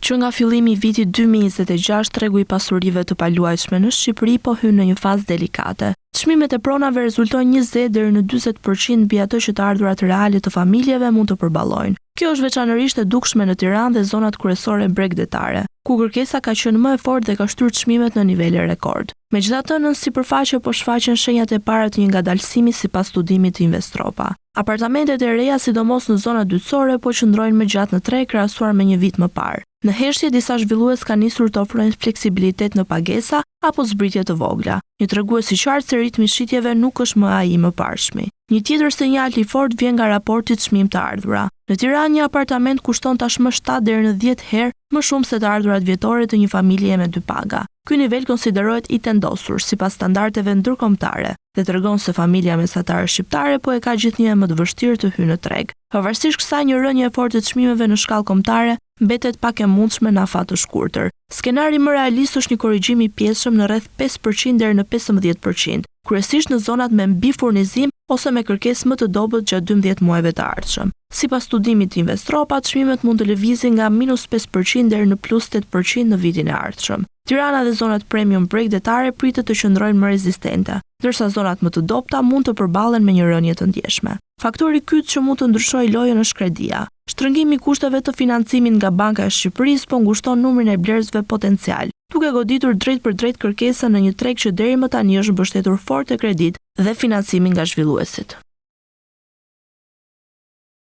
Që nga fillimi i vitit 2026, tregu i pasurive të paluajtshme në Shqipëri po hyn në një fazë delikate. Çmimet e pronave rezultojnë 20 deri në 40% mbi ato që të ardhurat reale të familjeve mund të përballojnë. Kjo është veçanërisht e dukshme në Tiranë dhe zonat kryesore bregdetare, ku kërkesa ka qenë më e fortë dhe ka shtyrë çmimet në nivele rekord. Megjithatë, në sipërfaqe po shfaqen shenjat e para të një ngadalësimi sipas studimit të Investropa. Apartamentet e reja, sidomos në zonat dytësore, po qëndrojnë më gjatë në treg krahasuar me një vit më parë. Në heshtje, disa zhvillues kanë nisur të ofrojnë fleksibilitet në pagesa apo zbritje të vogla. Një tregues i qartë se ritmi i shitjeve nuk është më ai i mëparshmi. Një tjetër sinjal i fortë vjen nga raporti çmim të ardhura. Në Tiranë një apartament kushton tashmë 7 deri në 10 herë më shumë se të ardhurat vjetore të një familje me 2 paga. Ky nivel konsiderohet i tendosur sipas standardeve ndërkombëtare dhe tregon se familja mesatare shqiptare po e ka gjithnjë më të vështirë të hyjë në treg. Pavarësisht kësaj, një rënje e fortë të çmimeve në shkallë kombëtare mbetet pak e mundshme në afat të shkurtër. Skenari më realist është një korrigjim i pjesshëm në rreth 5% deri në 15%, kryesisht në zonat me mbifurnizim ose me kërkesë më të dobët gjatë 12 muajve të ardhshëm. Sipas studimit të Investropa, çmimet mund të lëvizin nga -5% deri në +8% në vitin e ardhshëm. Tirana dhe zonat premium bregdetare pritet të qëndrojnë më rezistente, ndërsa zonat më të dobta mund të përballen me një rënje të ndjeshme. Faktori kyç që mund të ndryshojë lojën është kredia. Shtrëngimi i kushteve të financimit nga Banka e Shqipërisë po ngushton numrin e blerësve potencial, duke goditur drejt për drejt kërkesën në një treg që deri më tani është mbështetur fort te kredit dhe financimi nga zhvilluesit.